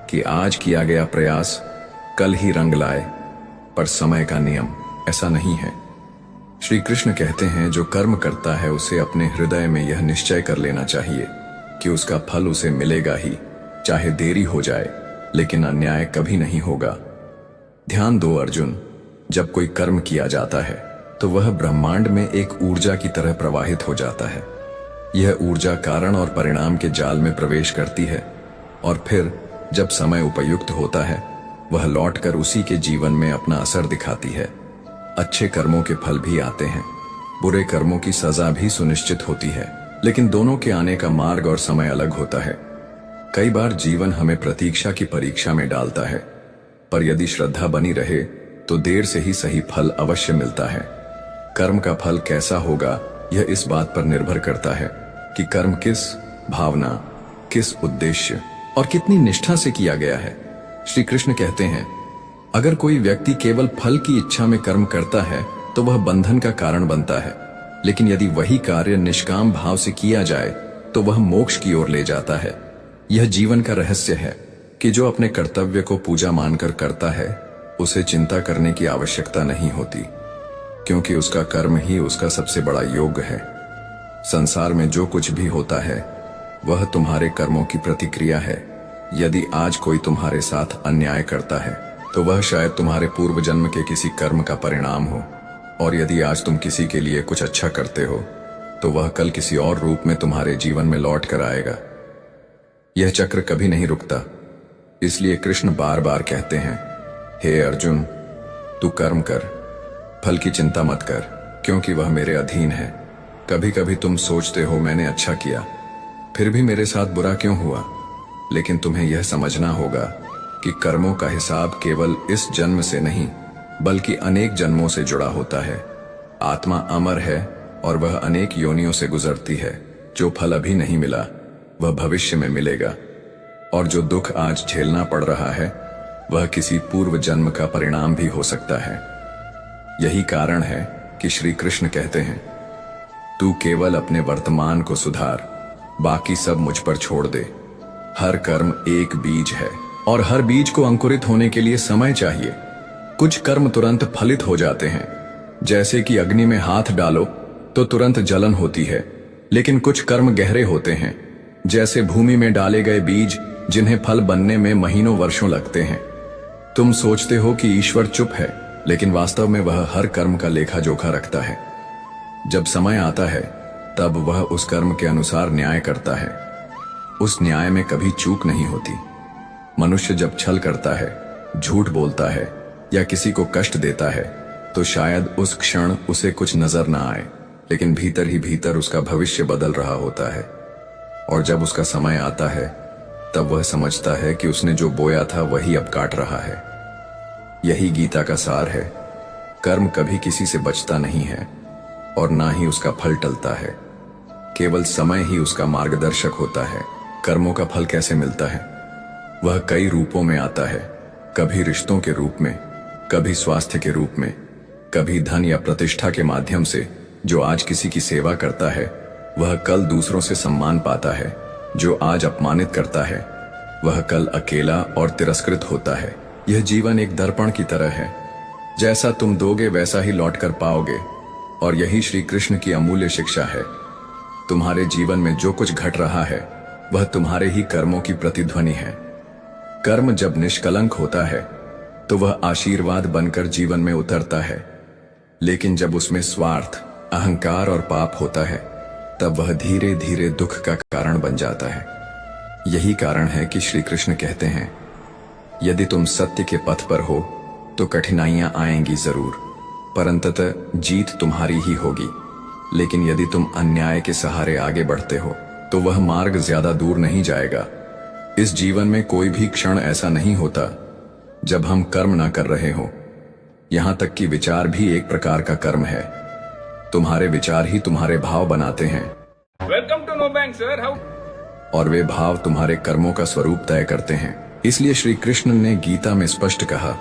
कि आज किया गया प्रयास कल ही रंग लाए, पर समय का नियम ऐसा नहीं है। श्री कृष्ण कहते हैं जो कर्म करता है उसे अपने हृदय में यह निश्चय कर लेना चाहिए कि उसका फल उसे मिलेगा ही, चाहे देरी हो जाए, लेकिन अन्याय कभी नहीं होगा। ध्यान दो अर्जुन, जब कोई कर्म किया जाता है तो वह ब्रह्मांड में एक ऊर्जा की तरह प्रवाहित हो जाता है। यह ऊर्जा कारण और परिणाम के जाल में प्रवेश करती है और फिर जब समय उपयुक्त होता है वह लौटकर उसी के जीवन में अपना असर दिखाती है। अच्छे कर्मों के फल भी आते हैं, बुरे कर्मों की सजा भी सुनिश्चित होती है, लेकिन दोनों के आने का मार्ग और समय अलग होता है। कई बार जीवन हमें प्रतीक्षा की परीक्षा में डालता है, पर यदि श्रद्धा बनी रहे तो देर से ही सही फल अवश्य मिलता है। कर्म का फल कैसा होगा यह इस बात पर निर्भर करता है कि कर्म किस भावना, किस उद्देश्य और कितनी निष्ठा से किया गया है। श्री कृष्ण कहते हैं अगर कोई व्यक्ति केवल फल की इच्छा में कर्म करता है तो वह बंधन का कारण बनता है, लेकिन यदि वही कार्य निष्काम भाव से किया जाए तो वह मोक्ष की ओर ले जाता है। यह जीवन का रहस्य है कि जो अपने कर्तव्य को पूजा मानकर करता है उसे चिंता करने की आवश्यकता नहीं होती, क्योंकि उसका कर्म ही उसका सबसे बड़ा योग है। संसार में जो कुछ भी होता है वह तुम्हारे कर्मों की प्रतिक्रिया है। यदि आज कोई तुम्हारे साथ अन्याय करता है तो वह शायद तुम्हारे पूर्व जन्म के किसी कर्म का परिणाम हो, और यदि आज तुम किसी के लिए कुछ अच्छा करते हो तो वह कल किसी और रूप में तुम्हारे जीवन में लौट कर आएगा। यह चक्र कभी नहीं रुकता, इसलिए कृष्ण बार बार कहते हैं हे अर्जुन, तू कर्म कर, फल की चिंता मत कर, क्योंकि वह मेरे अधीन है। कभी कभी तुम सोचते हो मैंने अच्छा किया फिर भी मेरे साथ बुरा क्यों हुआ, लेकिन तुम्हें यह समझना होगा कि कर्मों का हिसाब केवल इस जन्म से नहीं बल्कि अनेक जन्मों से जुड़ा होता है। आत्मा अमर है और वह अनेक योनियों से गुजरती है। जो फल अभी नहीं मिला वह भविष्य में मिलेगा, और जो दुख आज झेलना पड़ रहा है वह किसी पूर्व जन्म का परिणाम भी हो सकता है। यही कारण है कि श्री कृष्ण कहते हैं तू केवल अपने वर्तमान को सुधार, बाकी सब मुझ पर छोड़ दे। हर कर्म एक बीज है और हर बीज को अंकुरित होने के लिए समय चाहिए। कुछ कर्म तुरंत फलित हो जाते हैं, जैसे कि अग्नि में हाथ डालो तो तुरंत जलन होती है, लेकिन कुछ कर्म गहरे होते हैं, जैसे भूमि में डाले गए बीज जिन्हें फल बनने में महीनों वर्षों लगते हैं। तुम सोचते हो कि ईश्वर चुप है, लेकिन वास्तव में वह हर कर्म का लेखा जोखा रखता है। जब समय आता है तब वह उस कर्म के अनुसार न्याय करता है। उस न्याय में कभी चूक नहीं होती। मनुष्य जब छल करता है, झूठ बोलता है या किसी को कष्ट देता है तो शायद उस क्षण उसे कुछ नजर ना आए, लेकिन भीतर ही भीतर उसका भविष्य बदल रहा होता है। और जब उसका समय आता है तब वह समझता है कि उसने जो बोया था वही अब काट रहा है। यही गीता का सार है। कर्म कभी किसी से बचता नहीं है और ना ही उसका फल टलता है, केवल समय ही उसका मार्गदर्शक होता है। कर्मों का फल कैसे मिलता है? वह कई रूपों में आता है, कभी रिश्तों के रूप में, कभी स्वास्थ्य के रूप में, कभी धन या प्रतिष्ठा के माध्यम से। जो आज किसी की सेवा करता है वह कल दूसरों से सम्मान पाता है। जो आज अपमानित करता है वह कल अकेला और तिरस्कृत होता है। यह जीवन एक दर्पण की तरह है, जैसा तुम दोगे वैसा ही लौट कर पाओगे, और यही श्री कृष्ण की अमूल्य शिक्षा है। तुम्हारे जीवन में जो कुछ घट रहा है वह तुम्हारे ही कर्मों की प्रतिध्वनि है। कर्म जब निष्कलंक होता है तो वह आशीर्वाद बनकर जीवन में उतरता है, लेकिन जब उसमें स्वार्थ, अहंकार और पाप होता है तब वह धीरे धीरे दुख का कारण बन जाता है। यही कारण है कि श्री कृष्ण कहते हैं यदि तुम सत्य के पथ पर हो तो कठिनाइयां आएंगी जरूर, पर अंततः जीत तुम्हारी ही होगी। लेकिन यदि तुम अन्याय के सहारे आगे बढ़ते हो तो वह मार्ग ज्यादा दूर नहीं जाएगा। इस जीवन में कोई भी क्षण ऐसा नहीं होता जब हम कर्म ना कर रहे हो। यहां तक कि विचार भी एक प्रकार का कर्म है। तुम्हारे विचार ही तुम्हारे भाव बनाते हैं। Welcome to no bank sir. How? और वे भाव तुम्हारे कर्मों का स्वरूप तय करते हैं। इसलिए श्री कृष्ण ने गीता में स्पष्ट कहा,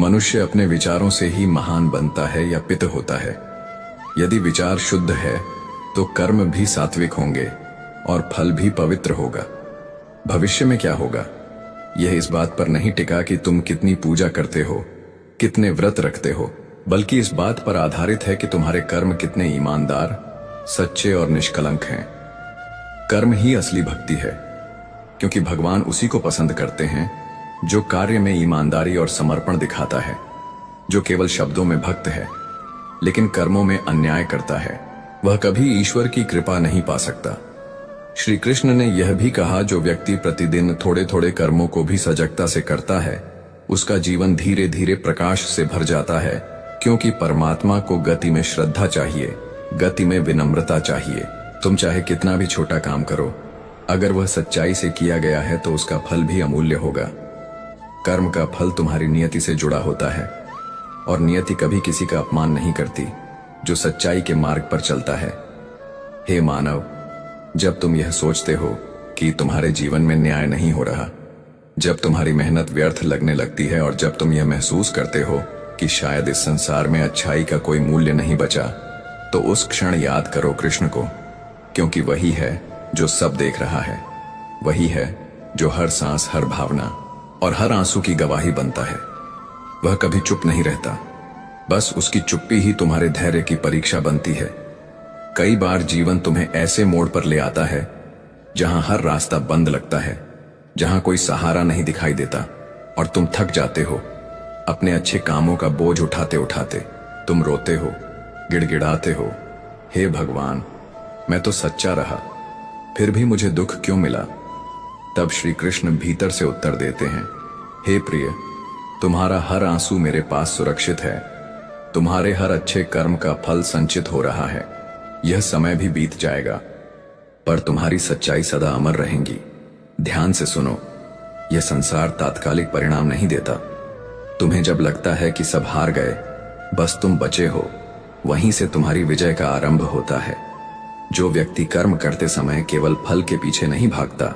मनुष्य अपने विचारों से ही महान बनता है या पित होता है। यदि विचार शुद्ध है तो कर्म भी सात्विक होंगे और फल भी पवित्र होगा। भविष्य में क्या होगा? यह इस बात पर नहीं टिका कि तुम कितनी पूजा करते हो, कितने व्रत रखते हो, बल्कि इस बात पर आधारित है कि तुम्हारे कर्म कितने ईमानदार, सच्चे और निष्कलंक हैं। कर्म ही असली भक्ति है, क्योंकि भगवान उसी को पसंद करते हैं जो कार्य में ईमानदारी और समर्पण दिखाता है, जो केवल शब्दों में भक्त है लेकिन कर्मों में अन्याय करता है, वह कभी ईश्वर की कृपा नहीं पा सकता। श्री कृष्ण ने यह भी कहा, जो व्यक्ति प्रतिदिन थोड़े थोड़े कर्मों को भी सजगता से करता है, उसका जीवन धीरे धीरे प्रकाश से भर जाता है, क्योंकि परमात्मा को गति में श्रद्धा चाहिए, गति में विनम्रता चाहिए। तुम चाहे कितना भी छोटा काम करो, अगर वह सच्चाई से किया गया है तो उसका फल भी अमूल्य होगा। कर्म का फल तुम्हारी नियति से जुड़ा होता है, और नियति कभी किसी का अपमान नहीं करती जो सच्चाई के मार्ग पर चलता है। हे मानव, जब तुम यह सोचते हो कि तुम्हारे जीवन में न्याय नहीं हो रहा, जब तुम्हारी मेहनत व्यर्थ लगने लगती है, और जब तुम यह महसूस करते हो कि शायद इस संसार में अच्छाई का कोई मूल्य नहीं बचा, तो उस क्षण याद करो कृष्ण को, क्योंकि वही है जो सब देख रहा है, वही है जो हर सांस, हर भावना और हर आंसू की गवाही बनता है। वह कभी चुप नहीं रहता, बस उसकी चुप्पी ही तुम्हारे धैर्य की परीक्षा बनती है। कई बार जीवन तुम्हें ऐसे मोड़ पर ले आता है जहां हर रास्ता बंद लगता है, जहां कोई सहारा नहीं दिखाई देता, और तुम थक जाते हो अपने अच्छे कामों का बोझ उठाते उठाते। तुम रोते हो, गिड़गिड़ाते हो, हे भगवान, मैं तो सच्चा रहा, फिर भी मुझे दुख क्यों मिला? तब श्री कृष्ण भीतर से उत्तर देते हैं, हे प्रिय, तुम्हारा हर आंसू मेरे पास सुरक्षित है, तुम्हारे हर अच्छे कर्म का फल संचित हो रहा है। यह समय भी बीत जाएगा, पर तुम्हारी सच्चाई सदा अमर रहेंगी। ध्यान से सुनो, यह संसार तात्कालिक परिणाम नहीं देता। तुम्हें जब लगता है कि सब हार गए, बस तुम बचे हो, वहीं से तुम्हारी विजय का आरंभ होता है। जो व्यक्ति कर्म करते समय केवल फल के पीछे नहीं भागता,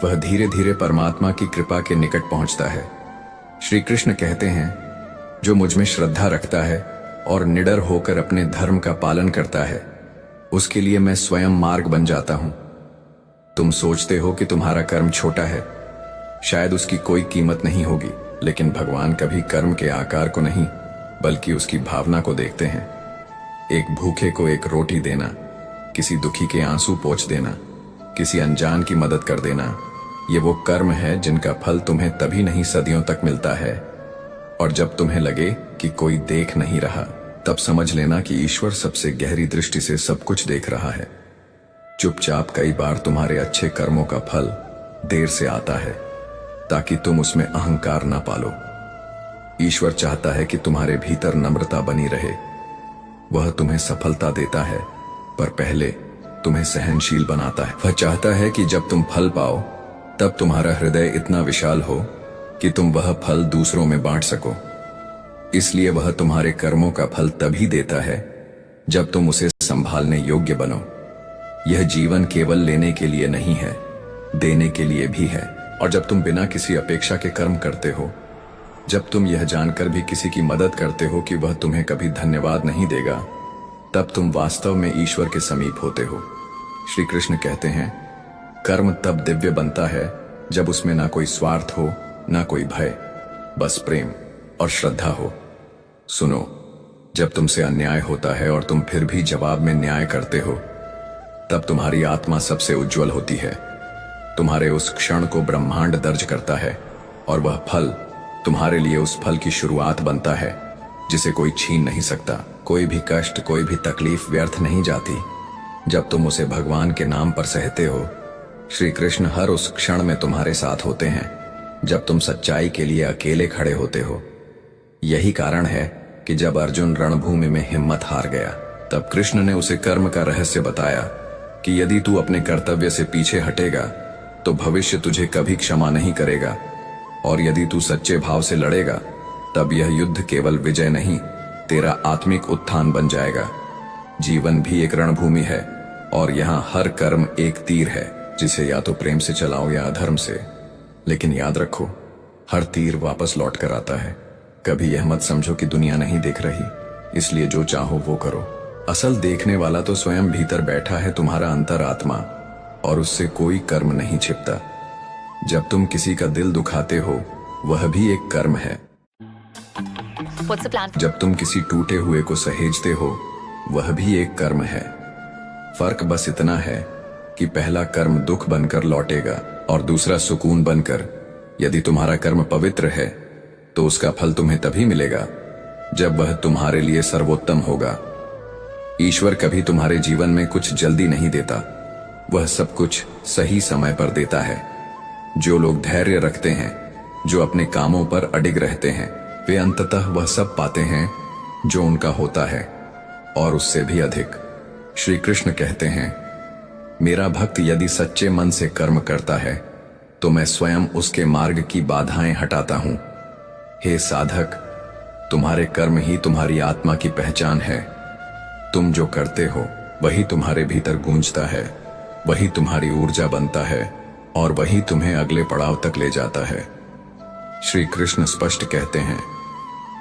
वह धीरे धीरे परमात्मा की कृपा के निकट पहुंचता है। श्री कृष्ण कहते हैं, जो मुझ में श्रद्धा रखता है और निडर होकर अपने धर्म का पालन करता है, उसके लिए मैं स्वयं मार्ग बन जाता हूं। तुम सोचते हो कि तुम्हारा कर्म छोटा है, शायद उसकी कोई कीमत नहीं होगी, लेकिन भगवान कभी कर्म के आकार को नहीं, बल्कि उसकी भावना को देखते हैं। एक भूखे को एक रोटी देना, किसी दुखी के आंसू पोंछ देना, किसी अनजान की मदद कर देना, ये वो कर्म है जिनका फल तुम्हें तभी नहीं, सदियों तक मिलता है। और जब तुम्हें लगे कि कोई देख नहीं रहा, तब समझ लेना कि ईश्वर सबसे गहरी दृष्टि से सब कुछ देख रहा है। चुपचाप कई बार तुम्हारे अच्छे कर्मों का फल देर से आता है, ताकि तुम उसमें अहंकार ना पालो। ईश्वर चाहता है कि तुम्हारे भीतर नम्रता बनी रहे। वह तुम्हें सफलता देता है, पर पहले तुम्हें सहनशील बनाता है। वह चाहता है कि जब तुम फल पाओ, तब तुम्हारा हृदय इतना विशाल हो कि तुम वह फल दूसरों में बांट सको। इसलिए वह तुम्हारे कर्मों का फल तभी देता है जब तुम उसे संभालने योग्य बनो। यह जीवन केवल लेने के लिए नहीं है, देने के लिए भी है। और जब तुम बिना किसी अपेक्षा के कर्म करते हो, जब तुम यह जानकर भी किसी की मदद करते हो कि वह तुम्हें कभी धन्यवाद नहीं देगा, तब तुम वास्तव में ईश्वर के समीप होते हो। श्री कृष्ण कहते हैं, कर्म तब दिव्य बनता है जब उसमें ना कोई स्वार्थ हो, ना कोई भय, बस प्रेम और श्रद्धा हो। सुनो, जब तुमसे अन्याय होता है और तुम फिर भी जवाब में न्याय करते हो, तब तुम्हारी आत्मा सबसे उज्जवल होती है। तुम्हारे उस क्षण को ब्रह्मांड दर्ज करता है, और वह फल तुम्हारे लिए उस फल की शुरुआत बनता है जिसे कोई छीन नहीं सकता। कोई भी कष्ट, कोई भी तकलीफ व्यर्थ नहीं जाती जब तुम उसे भगवान के नाम पर सहते हो। श्री कृष्ण हर उस क्षण में तुम्हारे साथ होते हैं जब तुम सच्चाई के लिए अकेले खड़े होते हो। यही कारण है कि जब अर्जुन रणभूमि में हिम्मत हार गया, तब कृष्ण ने उसे कर्म का रहस्य बताया कि यदि तू अपने कर्तव्य से पीछे हटेगा तो भविष्य तुझे कभी क्षमा नहीं करेगा, और यदि तू सच्चे भाव से लड़ेगा तब यह युद्ध केवल विजय नहीं, तेरा आत्मिक उत्थान बन जाएगा। जीवन भी एक रणभूमि है, और यहाँ हर कर्म एक तीर है जिसे या तो प्रेम से चलाओ या अधर्म से। लेकिन याद रखो, हर तीर वापस लौट कर आता है। कभी यह मत समझो कि दुनिया नहीं देख रही, इसलिए जो चाहो वो करो। असल देखने वाला तो स्वयं भीतर बैठा है, तुम्हारा अंतरात्मा, और उससे कोई कर्म नहीं छिपता। जब तुम किसी का दिल दुखाते हो वह भी एक कर्म है। What's the plan? जब तुम किसी टूटे हुए को सहेजते हो वह भी एक कर्म है। फर्क बस इतना है कि पहला कर्म दुख बनकर लौटेगा और दूसरा सुकून बनकर। यदि तुम्हारा कर्म पवित्र है तो उसका फल तुम्हें तभी मिलेगा जब वह तुम्हारे लिए सर्वोत्तम होगा। ईश्वर कभी तुम्हारे जीवन में कुछ जल्दी नहीं देता, वह सब कुछ सही समय पर देता है। जो लोग धैर्य रखते हैं, जो अपने कामों पर अडिग रहते हैं, वे अंततः वह सब पाते हैं जो उनका होता है और उससे भी अधिक। श्री कृष्ण कहते हैं, मेरा भक्त यदि सच्चे मन से कर्म करता है तो मैं स्वयं उसके मार्ग की बाधाएं हटाता हूं। हे साधक, तुम्हारे कर्म ही तुम्हारी आत्मा की पहचान है। तुम जो करते हो वही तुम्हारे भीतर गूंजता है, वही तुम्हारी ऊर्जा बनता है और वही तुम्हें अगले पड़ाव तक ले जाता है। श्री कृष्ण स्पष्ट कहते हैं,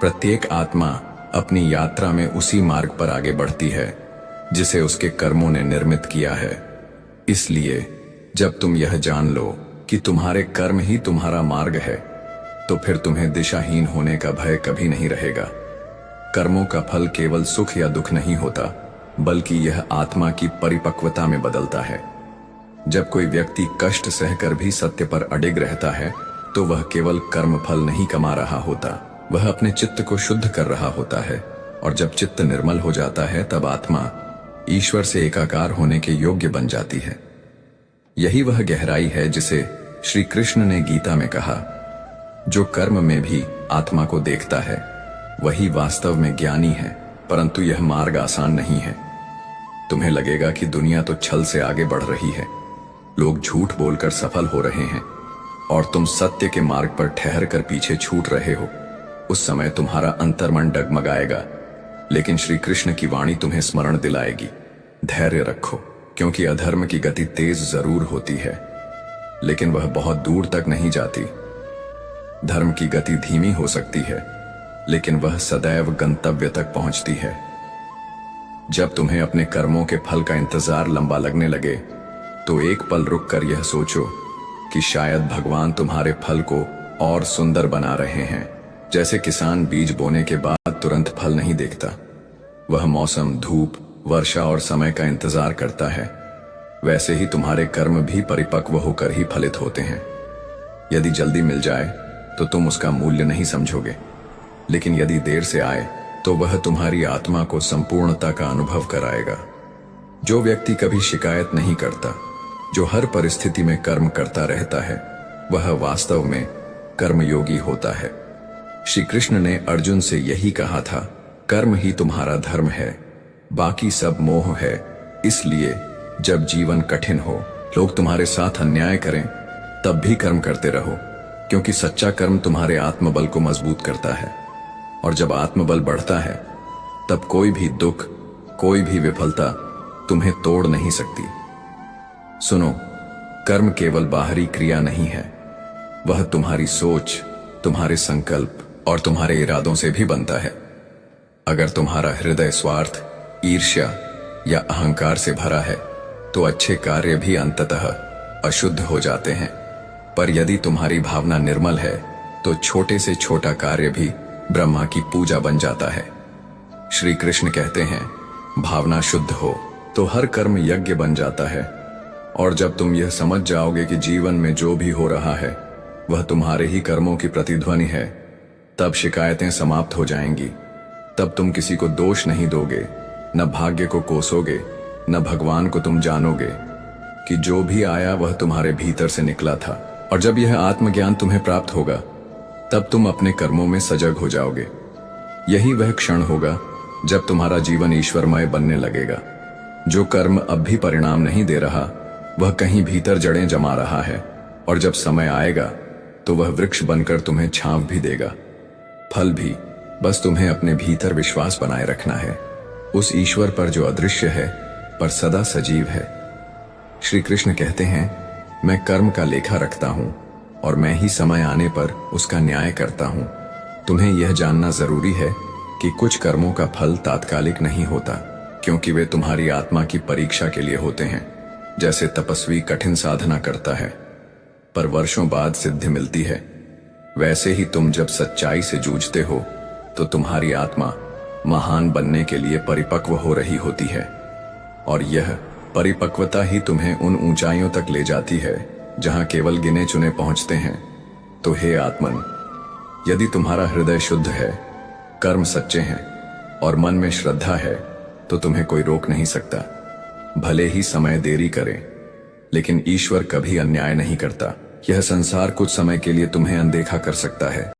प्रत्येक आत्मा अपनी यात्रा में उसी मार्ग पर आगे बढ़ती है जिसे उसके कर्मों ने निर्मित किया है। इसलिए जब तुम यह जान लो कि तुम्हारे कर्म ही तुम्हारा मार्ग है तो फिर तुम्हें दिशाहीन होने का भय कभी नहीं रहेगा। कर्मों का फल केवल सुख या दुख नहीं होता, बल्कि यह आत्मा की परिपक्वता में बदलता है। जब कोई व्यक्ति कष्ट सहकर भी सत्य पर अडिग रहता है तो वह केवल कर्म फल नहीं कमा रहा होता, वह अपने चित्त को शुद्ध कर रहा होता है। और जब चित्त निर्मल हो जाता है तब आत्मा ईश्वर से एकाकार होने के योग्य बन जाती है। यही वह गहराई है जिसे श्री कृष्ण ने गीता में कहा, जो कर्म में भी आत्मा को देखता है वही वास्तव में ज्ञानी है। परंतु यह मार्ग आसान नहीं है। तुम्हें लगेगा कि दुनिया तो छल से आगे बढ़ रही है, लोग झूठ बोलकर सफल हो रहे हैं और तुम सत्य के मार्ग पर ठहर कर पीछे छूट रहे हो। उस समय तुम्हारा अंतर्मन डगमगाएगा, लेकिन श्री कृष्ण की वाणी तुम्हें स्मरण दिलाएगी, धैर्य रखो, क्योंकि अधर्म की गति तेज जरूर होती है लेकिन वह बहुत दूर तक नहीं जाती। धर्म की गति धीमी हो सकती है लेकिन वह सदैव गंतव्य तक पहुंचती है। जब तुम्हें अपने कर्मों के फल का इंतजार लंबा लगने लगे तो एक पल रुक कर यह सोचो कि शायद भगवान तुम्हारे फल को और सुंदर बना रहे हैं। जैसे किसान बीज बोने के बाद तुरंत फल नहीं देखता, वह मौसम, धूप, वर्षा और समय का इंतजार करता है, वैसे ही तुम्हारे कर्म भी परिपक्व होकर ही फलित होते हैं। यदि जल्दी मिल जाए तो तुम उसका मूल्य नहीं समझोगे, लेकिन यदि देर से आए तो वह तुम्हारी आत्मा को संपूर्णता का अनुभव कराएगा। जो व्यक्ति कभी शिकायत नहीं करता, जो हर परिस्थिति में कर्म करता रहता है, वह वास्तव में कर्मयोगी होता है। श्री कृष्ण ने अर्जुन से यही कहा था, कर्म ही तुम्हारा धर्म है, बाकी सब मोह है। इसलिए जब जीवन कठिन हो, लोग तुम्हारे साथ अन्याय करें, तब भी कर्म करते रहो, क्योंकि सच्चा कर्म तुम्हारे आत्मबल को मजबूत करता है। और जब आत्मबल बढ़ता है तब कोई भी दुख, कोई भी विफलता तुम्हें तोड़ नहीं सकती। सुनो, कर्म केवल बाहरी क्रिया नहीं है, वह तुम्हारी सोच, तुम्हारे संकल्प और तुम्हारे इरादों से भी बनता है। अगर तुम्हारा हृदय स्वार्थ, ईर्ष्या या अहंकार से भरा है तो अच्छे कार्य भी अंततः अशुद्ध हो जाते हैं। पर यदि तुम्हारी भावना निर्मल है तो छोटे से छोटा कार्य भी ब्रह्मा की पूजा बन जाता है। श्री कृष्ण कहते हैं, भावना शुद्ध हो तो हर कर्म यज्ञ बन जाता है। और जब तुम यह समझ जाओगे कि जीवन में जो भी हो रहा है वह तुम्हारे ही कर्मों की प्रतिध्वनि है, तब शिकायतें समाप्त हो जाएंगी। तब तुम किसी को दोष नहीं दोगे, न भाग्य को कोसोगे, न भगवान को। तुम जानोगे कि जो भी आया वह तुम्हारे भीतर से निकला था। और जब यह आत्मज्ञान तुम्हें प्राप्त होगा तब तुम अपने कर्मों में सजग हो जाओगे। यही वह क्षण होगा जब तुम्हारा जीवन ईश्वरमय बनने लगेगा। जो कर्म अब भी परिणाम नहीं दे रहा वह कहीं भीतर जड़ें जमा रहा है, और जब समय आएगा तो वह वृक्ष बनकर तुम्हें छांव भी देगा, फल भी। बस तुम्हें अपने भीतर विश्वास बनाए रखना है, उस ईश्वर पर जो अदृश्य है पर सदा सजीव है। श्री कृष्ण कहते हैं, मैं कर्म का लेखा रखता हूं और मैं ही समय आने पर उसका न्याय करता हूं। तुम्हें यह जानना जरूरी है कि कुछ कर्मों का फल तात्कालिक नहीं होता, क्योंकि वे तुम्हारी आत्मा की परीक्षा के लिए होते हैं। जैसे तपस्वी कठिन साधना करता है, पर वर्षों बाद सिद्धि मिलती है। वैसे ही तुम जब सच्चाई से जूझते हो तो तुम्हारी आत्मा महान बनने के लिए परिपक्व हो रही होती है, और यह परिपक्वता ही तुम्हें उन ऊंचाइयों तक ले जाती है जहां केवल गिने चुने पहुंचते हैं। तो हे आत्मन, यदि तुम्हारा हृदय शुद्ध है, कर्म सच्चे हैं और मन में श्रद्धा है, तो तुम्हें कोई रोक नहीं सकता। भले ही समय देरी करे, लेकिन ईश्वर कभी अन्याय नहीं करता। यह संसार कुछ समय के लिए तुम्हें अनदेखा कर सकता है,